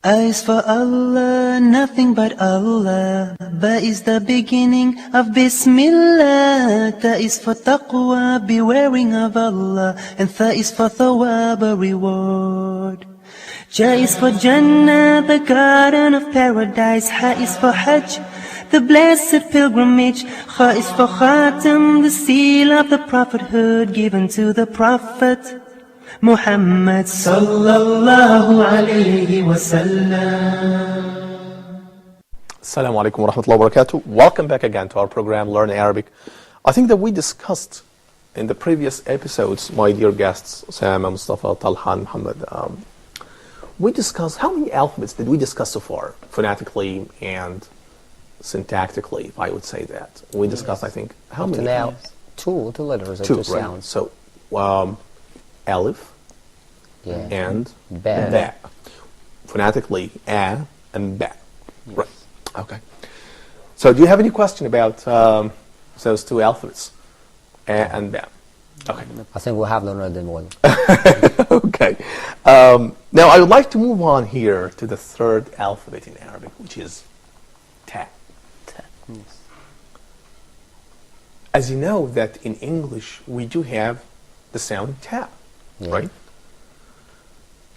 A is for Allah, nothing but Allah. Ba is the beginning of Bismillah. Ta is for taqwa, bewaring of Allah. And Tha is for thawab, a reward. Ja is for Jannah, the garden of paradise. Ha is for Hajj, the blessed pilgrimage. Kha is for Khatam, the seal of the prophethood given to the Prophet Muhammad sallallahu alayhi wa sallam. Assalamu alaikum wa rahmatullahi wa barakatuh. Welcome back again to our program Learn Arabic. I think that we discussed in the previous episodes, my dear guests, Osama, Mustafa, Talha, Muhammad, we discussed, how many alphabets did we discuss so far? Phonetically and syntactically, if I would say that. We discussed, I think, how many? Now, two letters, two, two right? sounds. So, Alif and Ba. Phonetically, A and Ba. Yes. Right. Okay. So, do you have any question about those two alphabets, A and Ba? Okay. I think we'll have learned them all. Okay. Now, I would like to move on here to the third alphabet in Arabic, which is Ta. Ta. Yes. As you know, that in English we do have the sound Ta, right?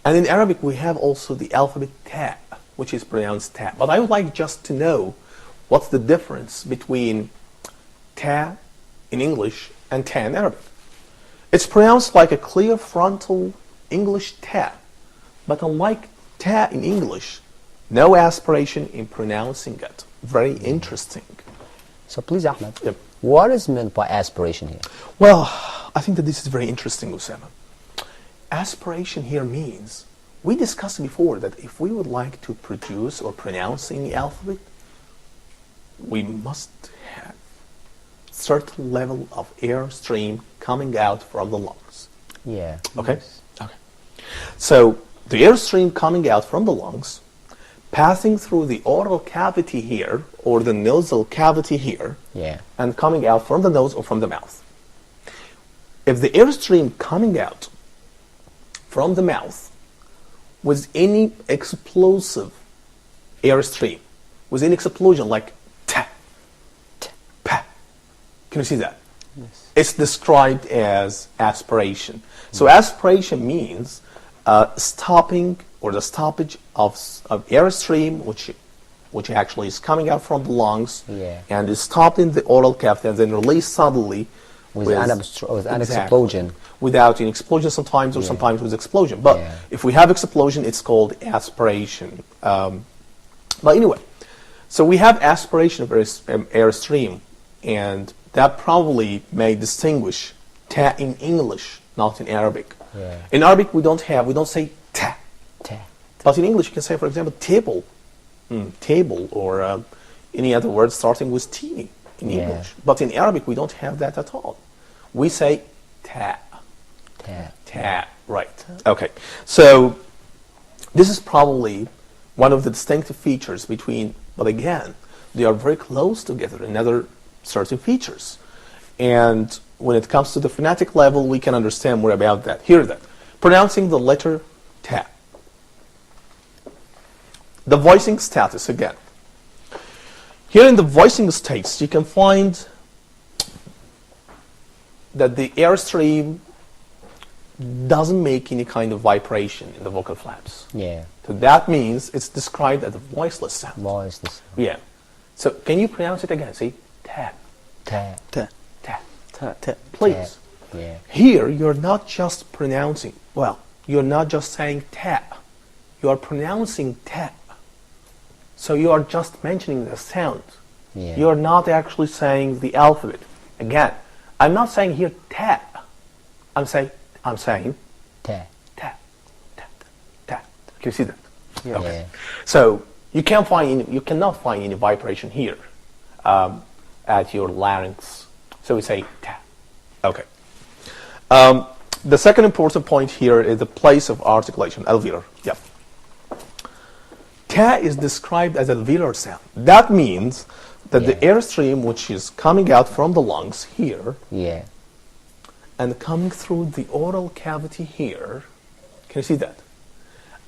And in Arabic we have also the alphabet Ta, which is pronounced Ta. But I would like just to know what's the difference between Ta in English and Ta in Arabic. It's pronounced like a clear frontal English Ta, but unlike Ta in English, no aspiration in pronouncing it. Very interesting. So please, Ahmed, Yep. what is meant by aspiration here? Well, I think that this is very interesting, Osama. Aspiration here means, we discussed before that if we would like to produce or pronounce any alphabet, we must have certain level of air stream coming out from the lungs. Yeah. Okay? Yes. Okay. So, the air stream coming out from the lungs, passing through the oral cavity here, or the nasal cavity here, Yeah. and coming out from the nose or from the mouth. If the air stream coming out from the mouth with any explosive air stream, with any explosion like ta, pa, can you see that? Yes. It's described as aspiration. So aspiration means stopping or the stoppage of air stream, which actually is coming out from the lungs, and is stopped in the oral cavity and then released suddenly With an explosion. Without an explosion sometimes, or sometimes with explosion. But if we have explosion, it's called aspiration. But anyway, so we have aspiration of air stream, and that probably may distinguish Ta in English, not in Arabic. Yeah. In Arabic, we don't say Ta. Ta. But in English, you can say, for example, table, table, or any other word starting with T in English. But in Arabic, we don't have that at all. We say Ta. Ta. Ta. Right. Okay. So this is probably one of the distinctive features between, but again, they are very close together in other certain features. And when it comes to the phonetic level, we can understand more about that. Hear that. Pronouncing the letter Ta. The voicing status again. Here in the voicing states, you can find that the air stream doesn't make any kind of vibration in the vocal flaps. Yeah. So that means it's described as a voiceless sound. Voiceless. Yeah. So can you pronounce it again? See? Ta. Ta. Ta. Ta. Ta. Ta. Please. Ta. Yeah. Here, you're not just pronouncing, you're not just saying ta. You are pronouncing ta. So you are just mentioning the sound. Yeah. You're not actually saying the alphabet. Again, I'm not saying here ta. I'm saying Ta. ta, ta, ta, ta. Can you see that? Yeah. Okay. Yeah. So you cannot find any vibration here at your larynx. So we say ta. Okay. The second important point here is the place of articulation, alveolar. Yep. Ta is described as alveolar sound. That means that the airstream which is coming out from the lungs here and coming through the oral cavity here, can you see that?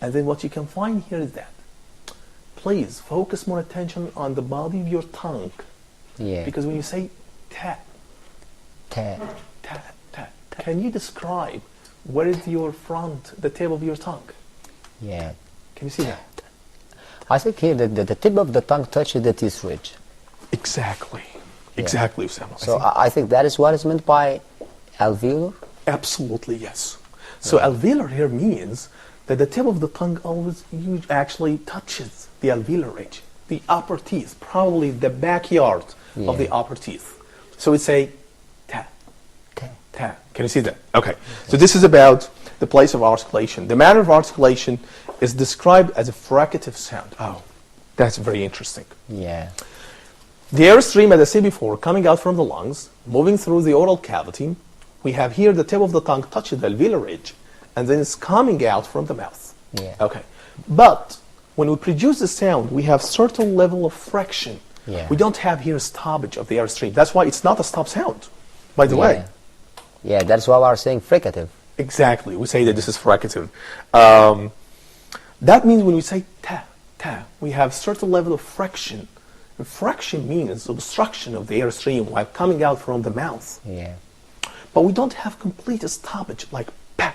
And then what you can find here is that please focus more attention on the body of your tongue. Yeah. Because when you say ta, Ta. ta, ta, can you describe where is your front, the tip of your tongue? Yeah. Can you see that? I think here the tip of the tongue touches the teeth ridge. Exactly. Exactly, Usama. So I think that is what is meant by alveolar. Absolutely, yes. So alveolar here means that the tip of the tongue always actually touches the alveolar ridge, the upper teeth, probably the backyard of the upper teeth. So we say ta, Ta. ta. Can you see that? Okay. So this is about the place of articulation. The manner of articulation is described as a fricative sound. Oh, that's very interesting. Yeah. The air stream, as I said before, coming out from the lungs, moving through the oral cavity. We have here the tip of the tongue touches the alveolar ridge, and then it's coming out from the mouth. Yeah. Okay. But when we produce the sound, we have certain level of friction. Yeah. We don't have here stoppage of the air stream. That's why it's not a stop sound, by the way. Yeah, that's why we are saying fricative. Exactly. We say that this is fricative. That means when we say ta, ta, we have certain level of friction. And friction means obstruction of the air stream while coming out from the mouth. Yeah. But we don't have complete stoppage like pa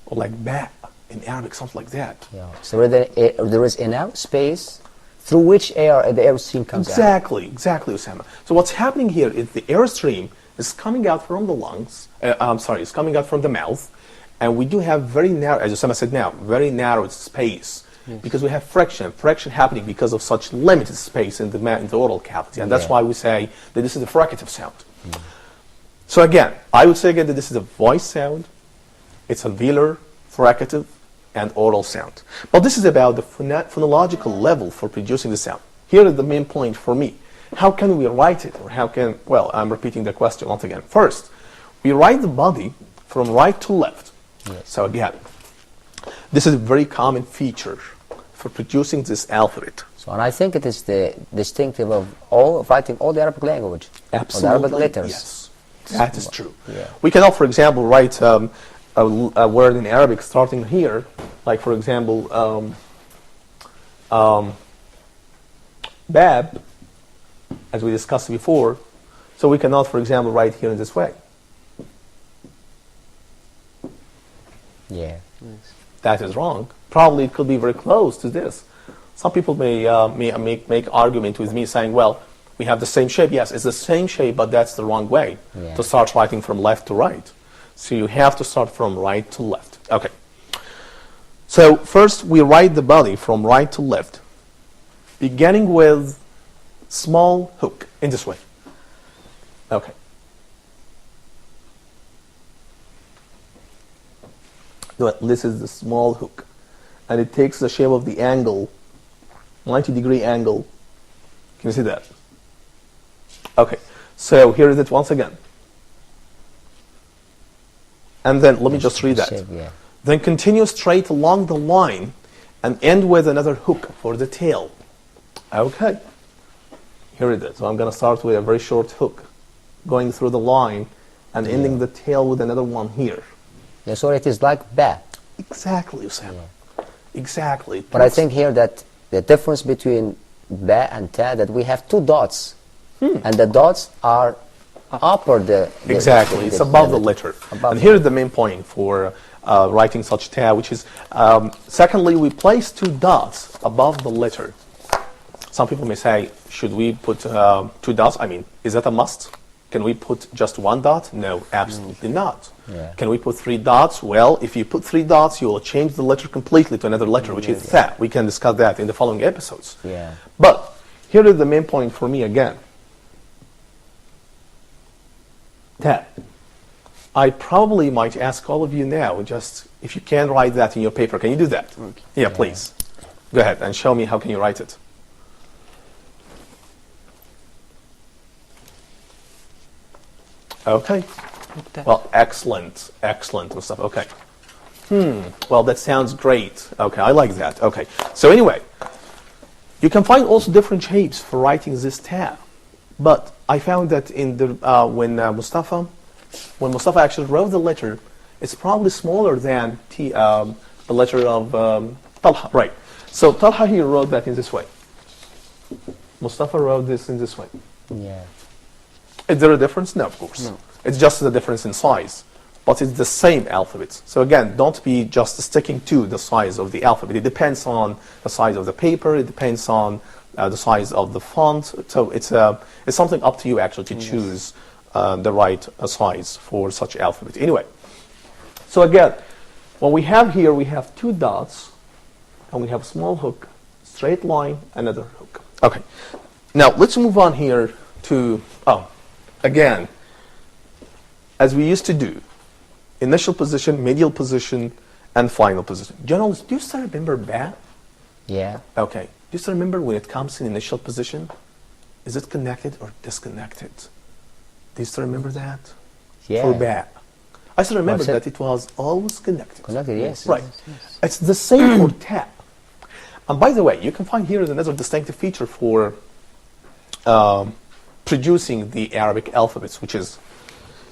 or like ba in Arabic, something like that. Yeah. So there is enough space through which the air stream comes out. Exactly, Usama. So what's happening here is the air stream is coming out from the lungs, it's coming out from the mouth, and we do have very narrow, as Usama said now, very narrow space. Yes. Because we have friction happening because of such limited space in the oral cavity, and that's why we say that this is a fricative sound. So again, I would say again that this is a voice sound, it's alveolar, fricative, and oral sound. But this is about the phonological level for producing the sound. Here is the main point for me. How can we write it, or how can, well, I'm repeating the question once again. First, we write the body from right to left. Yes. So again, this is a very common feature for producing this alphabet. So, and I think it is the distinctive of writing all the Arabic language. Absolutely, or the Arabic letters. yes. That is true. Yeah. We can, for example, write a word in Arabic starting here, like for example, bab, as we discussed before. So we cannot, for example, write here in this way. Yeah. That is wrong. Probably it could be very close to this. Some people may make argument with me saying, well, we have the same shape. Yes, it's the same shape, but that's the wrong way to start writing from left to right. So you have to start from right to left. Okay. So first we write the body from right to left, beginning with small hook in this way. Okay. This is the small hook, and it takes the shape of the angle, 90-degree angle. Can you see that? Okay, so here is it once again. And then let me just read that. Shape, yeah. Then continue straight along the line and end with another hook for the tail. Okay, here it is. So I'm going to start with a very short hook, going through the line and ending the tail with another one here. Yeah, so it is like bat. Exactly, Usama. Exactly. But I think here that the difference between ba and ta, that we have two dots, and the dots are upper exactly. It's above the letter. And here is the main point for writing such ta, which is, secondly, we place two dots above the letter. Some people may say, should we put two dots? I mean, is that a must? Can we put just one dot? No, absolutely not. Yeah. Can we put three dots? Well, if you put three dots, you will change the letter completely to another letter, which is tha. We can discuss that in the following episodes. Yeah. But here is the main point for me again. Ta. I probably might ask all of you now, just if you can write that in your paper. Can you do that? Okay. Yeah, please. Go ahead and show me how can you write it. Okay. Well, excellent, Mustafa. Okay. Well, that sounds great. Okay, I like that. Okay. So anyway, you can find also different shapes for writing this ta. But I found that in the when Mustafa actually wrote the letter, it's probably smaller than the letter of Talha. Right. So Talha here wrote that in this way. Mustafa wrote this in this way. Yeah. Is there a difference? No, of course. No. It's just the difference in size. But it's the same alphabet. So again, don't be just sticking to the size of the alphabet. It depends on the size of the paper. It depends on the size of the font. So it's something up to you actually to choose the right size for such alphabet. Anyway, so again, what we have here, we have two dots, and we have a small hook, straight line, another hook. Okay. Now let's move on here to again, as we used to do. Initial position, medial position, and final position. Journalists, do you still remember ba? Yeah. Okay. Do you still remember when it comes in initial position? Is it connected or disconnected? Do you still remember that? Yeah. For ba. I still remember Well, that it was always connected. Connected, yes. Right. Yes, yes. It's the same for ta. And by the way, you can find here another distinctive feature for producing the Arabic alphabets, which is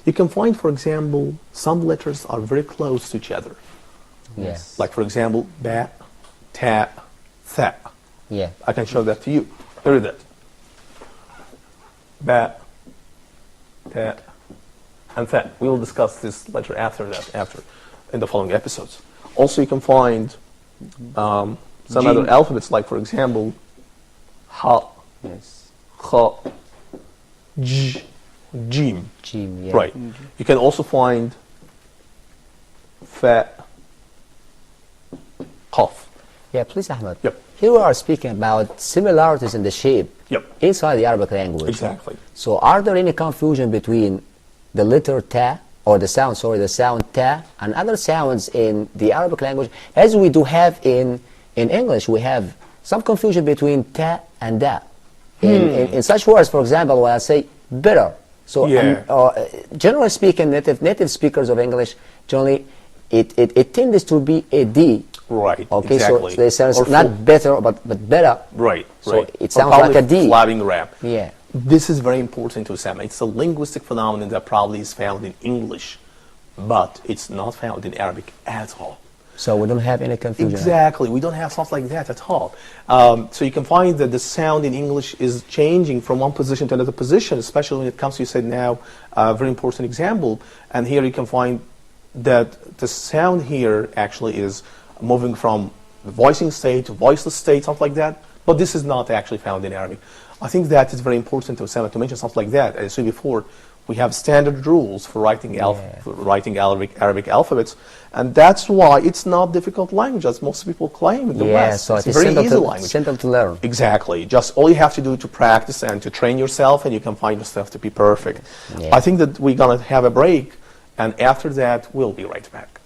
you can find, for example, some letters are very close to each other. Yes. Like, for example, ba, ta, tha. Yeah. I can show that to you. Here it is. Ba, ta, and tha. We will discuss this letter after in the following episodes. Also, you can find some other alphabets, like, for example, ha, Yes. kha, j, jim. Jim, yeah. Right. You can also find fa, qaf. Yeah, please, Ahmed. Yep. Here we are speaking about similarities in the shape Yep. inside the Arabic language. Exactly. So are there any confusion between the letter ta, or the sound ta, and other sounds in the Arabic language? As we do have in English, we have some confusion between ta and da. In such words, for example, when I say better, so Yeah. generally speaking, native speakers of English, generally, it tends to be a D. Right. Okay, exactly. so they sound Or not full- better, but better. Right. So right. it Or sounds probably like a D. flapping rap. Yeah. This is very important to Sam. It's a linguistic phenomenon that probably is found in English, but it's not found in Arabic at all. So we don't have any confusion. Exactly. We don't have something like that at all. So you can find that the sound in English is changing from one position to another position, especially when it comes to, you said now, a very important example. And here you can find that the sound here actually is moving from the voicing state to voiceless state, something like that. But this is not actually found in Arabic. I think that is very important to mention something like that. As I said before, we have standard rules for writing, Arabic alphabets, and that's why it's not difficult language, as most people claim in the West. So it's it's a very simple easy to, language. simple to learn. Exactly. Just all you have to do to practice and to train yourself, and you can find yourself to be perfect. Yeah. I think that we're going to have a break, and after that, we'll be right back.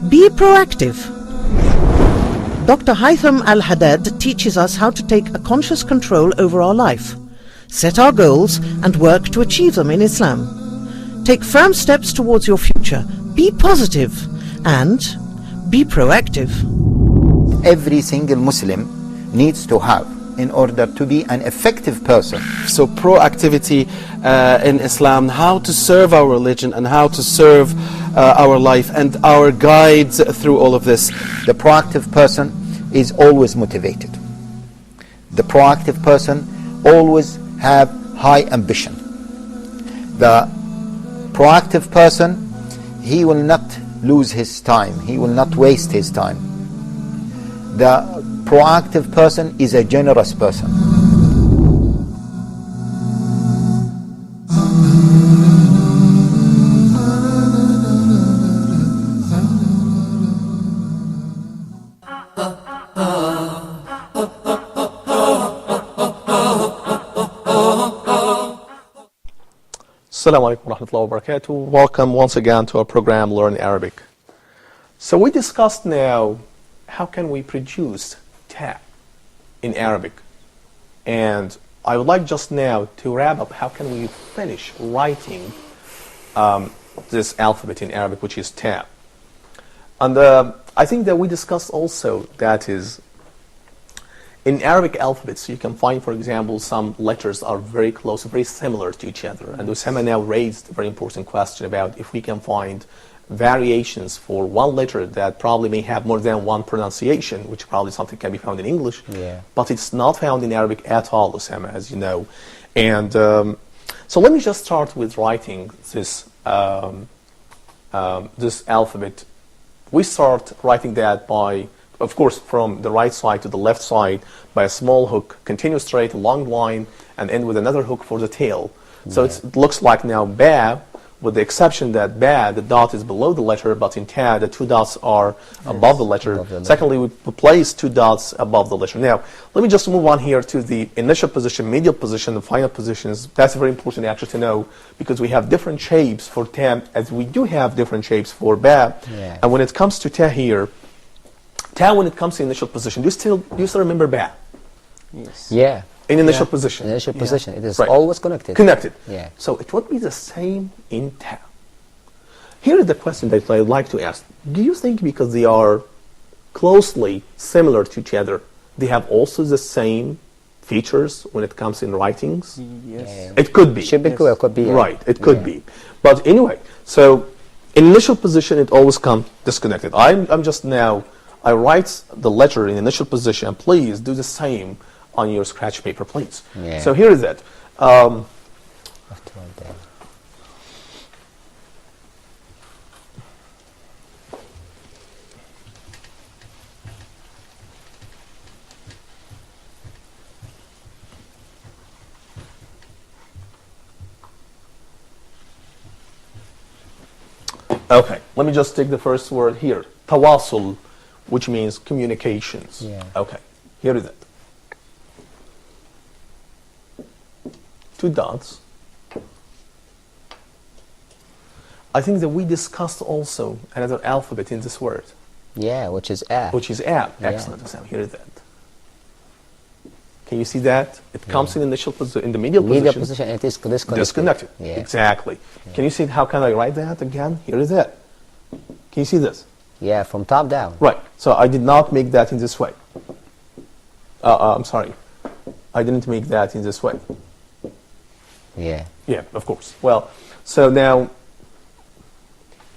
Be proactive. Dr. Haitham Al-Haddad teaches us how to take a conscious control over our life, set our goals and work to achieve them in Islam. Take firm steps towards your future. Be positive and be proactive. Every single Muslim needs to have in order to be an effective person. So proactivity in Islam, how to serve our religion and how to serve our life and our guides through all of this. The proactive person is always motivated. The proactive person always have high ambition. The proactive person, he will not lose his time. He will not waste his time. The proactive person is a generous person. Assalamu alaikum wa rahmatullahi wa barakatuh. Welcome once again to our program Learn Arabic. So we discussed now how can we produce ta in Arabic, and I would like just now to wrap up how can we finish writing this alphabet in Arabic, which is ta. And I think that we discussed also that is in Arabic alphabets, you can find, for example, some letters are very close, very similar to each other. And Usama now raised a very important question about if we can find variations for one letter that probably may have more than one pronunciation, which probably something can be found in English, Yeah. but it's not found in Arabic at all, Usama, as you know. And so let me just start with writing this this alphabet. We start writing that by, of course, from the right side to the left side by a small hook, continue straight, long line, and end with another hook for the tail. So it looks like now ba, with the exception that ba, the dot is below the letter, but in ta, the two dots are above the letter. above the letter. Secondly, we place two dots above the letter. Now, let me just move on here to the initial position, medial position, and final positions. That's very important actually to know, because we have different shapes for ta, as we do have different shapes for ba. Yeah. And when it comes to ta here, ta when it comes to initial position, do you still remember ba? Yes. Yeah. In initial Yeah. position. Initial position. It is Right. always connected. Connected. Yeah. So it would be the same in ta. Here is the question that I'd like to ask. Do you think because they are closely similar to each other, they have also the same features when it comes in writings? Yes. It could be. Should be cool. It could be. Right, it could Yeah. be. But anyway, so initial position, it always comes disconnected. I'm just now, I write the letter in initial position. Please do the same on your scratch paper, please. Yeah. So here is it. After all that. Okay, let me just take the first word here. Tawasul, which means communications. Yeah. Okay, here is it. Two dots. I think that we discussed also another alphabet in this word, Yeah, which is a. which is ab. Yeah. Excellent. So here is it. Can you see that? It comes in initial position, in the medial Medial position. position. It is disconnected. Disconnected. Yeah. Exactly. Can you see how can I write that again? Here is it. Can you see this? Yeah, from top down. Right. So I did not make that in this way. I'm sorry. I didn't make that in this way. Yeah. Yeah, of course. Well, so now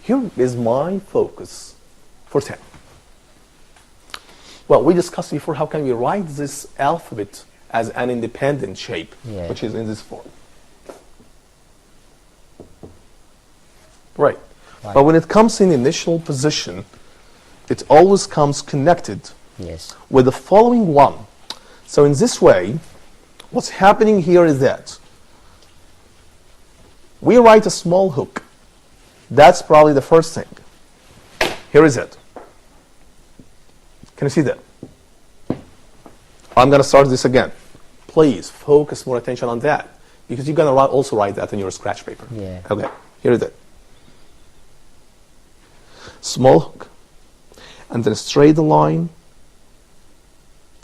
here is my focus for 10. Well, we discussed before how can we write this alphabet as an independent shape, Yeah. which is in this form. Right. Right. But when it comes in initial position, it always comes connected Yes. with the following one. So in this way, what's happening here is that we write a small hook. That's probably the first thing. Here is it. Can you see that? I'm going to start this again. Please focus more attention on that, because you're going to also write that in your scratch paper. Yeah. Okay, here is it. Small hook, and then straight line.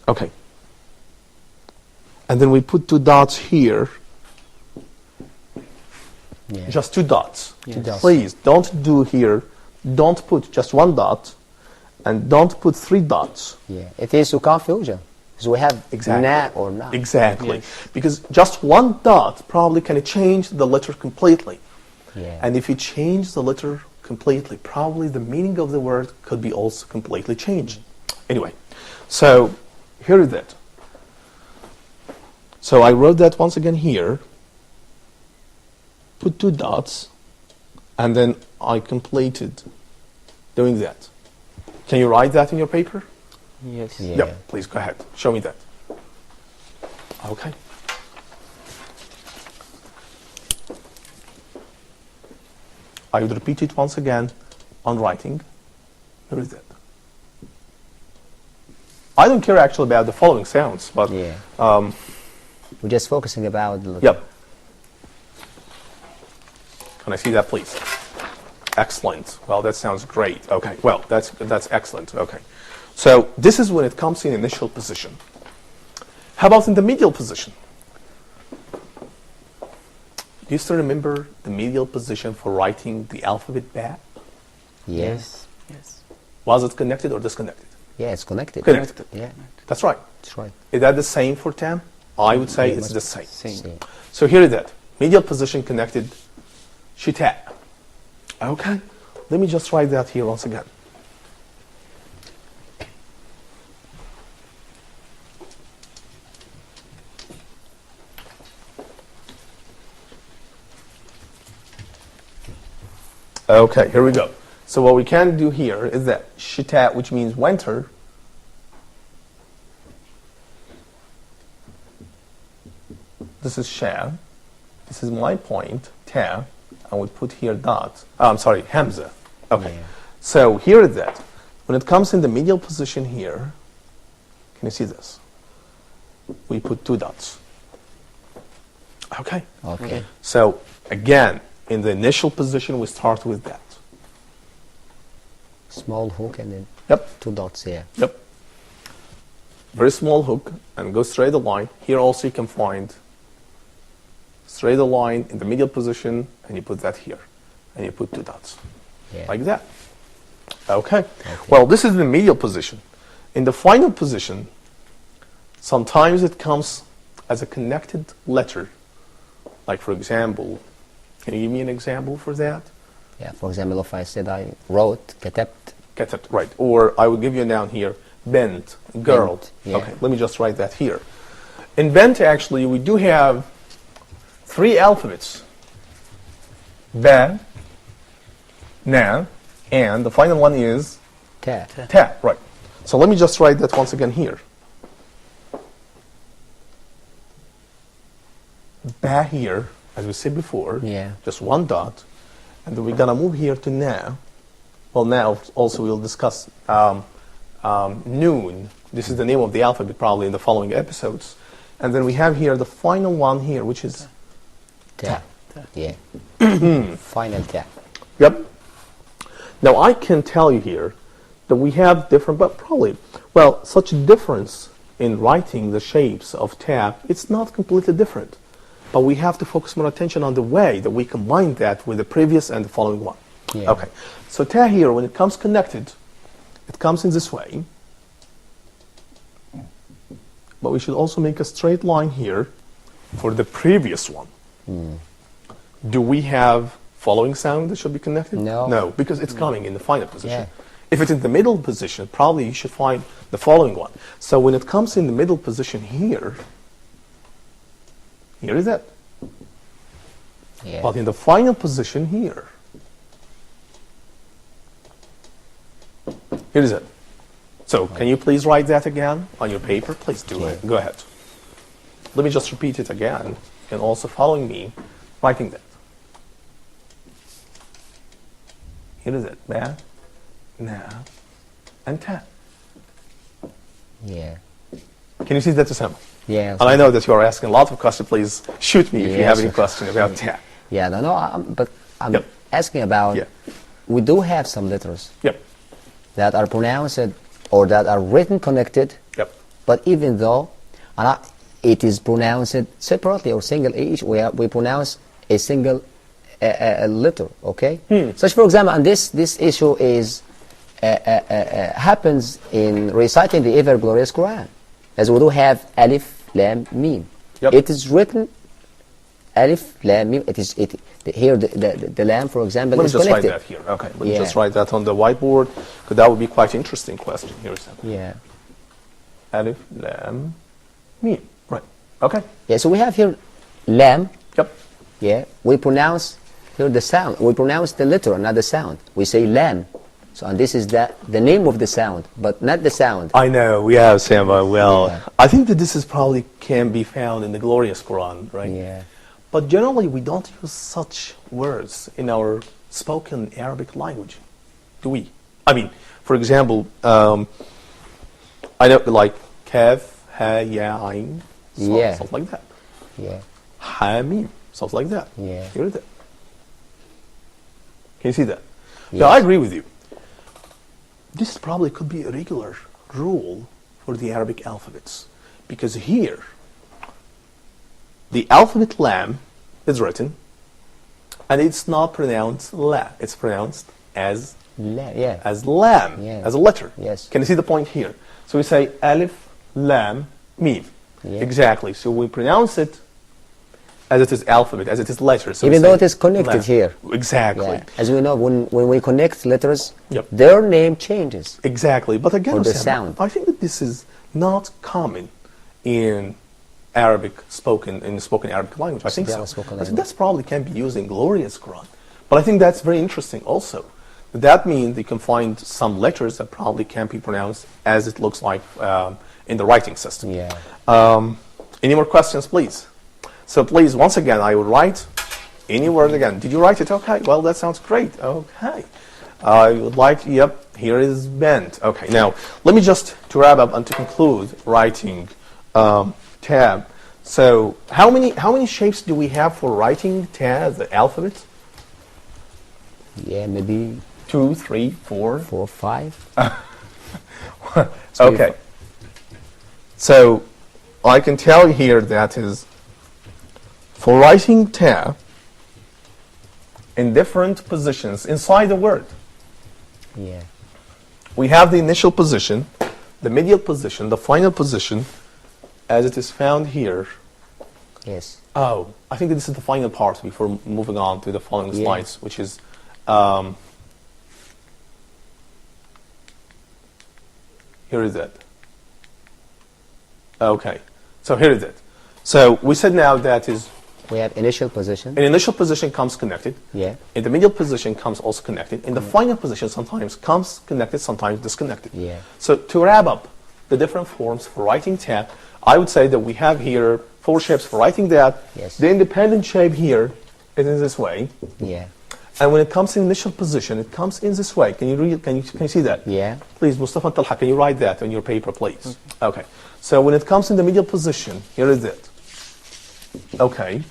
Okay. And then we put two dots here. Yeah. Just two dots. Two dots. Please don't do here. Don't put just one dot, and don't put three dots. Yeah. It is to confusion. So we have Exactly. na or na. Exactly. Because just one dot probably can change the letter completely. Yeah. And if you change the letter completely, probably the meaning of the word could be also completely changed. Anyway, so here is it. So I wrote that once again here, put two dots, and then I completed doing that. Can you write that in your paper? Yes. Yeah. Yep, please go ahead. Show me that. Okay. I would repeat it once again on writing. Here is it. I don't care actually about the following sounds, but Yeah. We're just focusing about the yep. Can I see that, please? Excellent. Well, that sounds great. Okay. Well, that's excellent. Okay. So this is when it comes in initial position. How about in the medial position? Do you still remember the medial position for writing the alphabet ba? Yes. Yes. Was it connected or disconnected? Yeah, it's connected. Connected. Yeah. That's right. That's right. Is that the same for ta? I would say Yeah, it's the must same. Same. So here is that. Medial position connected shita. Okay. Let me just write that here once again. Okay, here we go. So what we can do here is that shita, which means winter, this is sha, this is my point, ta, and we put here dot. Oh, I'm sorry, hamza. Okay. Yeah. So here is that. When it comes in the medial position here, can you see this? We put 2 dots. Okay. Okay. So again, in the initial position, we start with that. Small hook and then Yep. 2 dots here. Yep. Very small hook and go straight a line. Here also you can find straight a line in the medial position and you put that here. And you put 2 dots. Yeah. Like that. Okay. Well, this is the medial position. In the final position, sometimes it comes as a connected letter. Like for example, can you give me an example for that? Yeah. For example, if I said I wrote كتبت. Katabt, right. Or I will give you a noun here, bent, girl. Bent, yeah. Okay, let me just write that here. In bent, actually, we do have 3 alphabets. Ba, na, and the final one is Ta. ta, right. So let me just write that once again here. Ba here, as we said before, Yeah. just 1 dot. And then we're going to move here to na. Well, now also we'll discuss noon. This is the name of the alphabet probably in the following episodes. And then we have here the final one here, which is Ta. Yeah. Final ta. yep. Now I can tell you here that we have different, but probably, well, such a difference in writing the shapes of ta, it's not completely different. But we have to focus more attention on the way that we combine that with the previous and the following one. Yeah. Okay. So ta here, when it comes connected, it comes in this way. But we should also make a straight line here for the previous one. Do we have following sound that should be connected? No. No, because it's coming in the final position. Yeah. If it's in the middle position, probably you should find the following one. So when it comes in the middle position here is it. Yeah. But in the final position here is it. So can you please write that again on your paper? Please do it. Go ahead. Let me just repeat it again and also following me writing that. Here is it. Ba, na, and ta. Yeah. Can you see that, Sam? Yeah. And I know that you are asking a lot of questions. Please shoot me if you have Yes. any question about ta. Yeah. No. But I'm Yep. asking about. Yeah. We do have some letters Yep. that are pronounced or that are written connected. Yep. But even though it is pronounced separately or single each, we pronounce a single letter. Okay. Such, for example, and this issue is happens in reciting the ever glorious Quran, as we do have alif lam mim. Yep. It is written alif lam mim. Here the lam, for example, Let me is just write connected. that here. Okay. Let me Yeah. just write that on the whiteboard because that would be quite interesting question. Here is that. Yeah. Alif, lam, mim. Right. Okay. Yeah. So we have here lam. Yep. Yeah. We pronounce here the sound. We pronounce the letter, not the sound. We say lam. So and this is the name of the sound, but not the sound. I know we have Samba. Well, Yeah. I think that this is probably can be found in the glorious Quran, right? Yeah. But generally, we don't use such words in our spoken Arabic language, do we? I mean, for example, I know like kaf, ha, ya, ain, Yeah. stuff like that. Yeah. Ha, mim, stuff like that. Yeah. Here it is. Can you see that? Yes. Yeah, I agree with you. This probably could be a regular rule for the Arabic alphabets. Because here, the alphabet lam is written, and it's not pronounced la. It's pronounced as Yeah. lam, Yeah. as a letter. Yes. Can you see the point here? So we say alif, lam, Mim. Yeah. Exactly. So we pronounce it as it is alphabet, as it is letters. So Even we though say it is connected lam. here. Exactly. Yeah. As we know, when we connect letters, Yep. their name changes. Exactly. But again, Or the Osama, sound. I think that this is not common in Arabic spoken Arabic language. I think Yeah, so. spoken I think language. that's probably can be used in Glorious Quran. But I think that's very interesting also. That means you can find some letters that probably can't be pronounced as it looks like in the writing system. Yeah. Any more questions, please? So please, once again, I would write any word again. Did you write it? Okay. Well, that sounds great. Okay. I would like, yep, here is bent. Okay. Now, let me just, to wrap up and to conclude writing tab. So how many shapes do we have for writing tab, the alphabet? Yeah, maybe 2, 3, 4. 4, 5. Okay. So I can tell you here that is for writing ta in different positions inside the word. Yeah. We have the initial position, the medial position, the final position, as it is found here. Yes. Oh, I think this is the final part before moving on to the following Yeah. slides, which is here is it. Okay, so here is it. So we said now that is We have initial position. an initial position comes connected. Yeah. In the medial position comes also connected. In the final position sometimes comes connected, sometimes disconnected. Yeah. So to wrap up the different forms for writing tab, I would say that we have here 4 shapes for writing that. Yes. The independent shape here is in this way. Yeah. And when it comes in initial position, it comes in this way. Can you read? Can you see that? Yeah. Please, Mustafa Talha, can you write that on your paper, please? Okay. So when it comes in the medial position, here is it. Okay.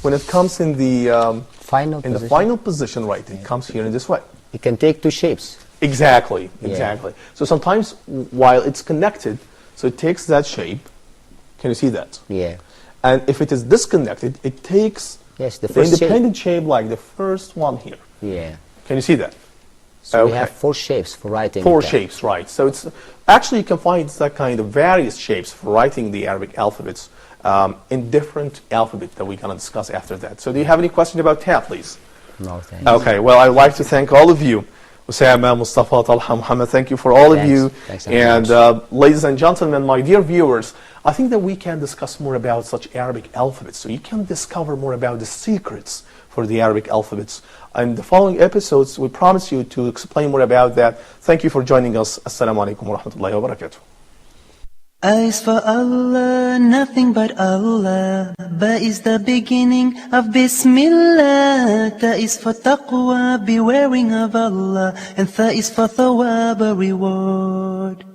When it comes in the Final in position. the final position, right? It comes here in this way. It can take 2 shapes. Exactly. Yeah. Exactly. So sometimes while it's connected, so it takes that shape. Can you see that? Yeah. And if it is disconnected, it takes Yes, the the first shape. independent shape like the first one here. Yeah. Can you see that? So we Okay. have 4 shapes for writing. 4 that. shapes, right? So it's actually you can find that kind of various shapes for writing the Arabic alphabets in different alphabet that we're going to discuss after that. So do you have any questions about tab, please? No, thanks. Okay, well, I'd like to thank all of you. Osama, Mustafa, Talha, Muhammad, thank you for all of Thanks. you. Thanks very And much. ladies and gentlemen, my dear viewers, I think that we can discuss more about such Arabic alphabets, so you can discover more about the secrets for the Arabic alphabets. In the following episodes, we promise you to explain more about that. Thank you for joining us. Assalamu alaikum wa rahmatullahi wa barakatuh. A is for Allah, nothing but Allah. Ba is the beginning of Bismillah. Ta is for taqwa, bewaring of Allah. And Tha is for thawab, a reward.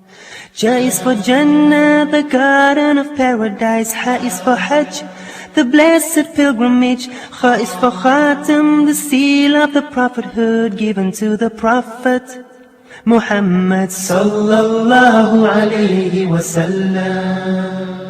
Ja is for Jannah, the garden of paradise. Ha is for Hajj, the blessed pilgrimage. Kha is for Khatam, the seal of the prophethood given to the Prophet Muhammad sallallahu alayhi wa sallam.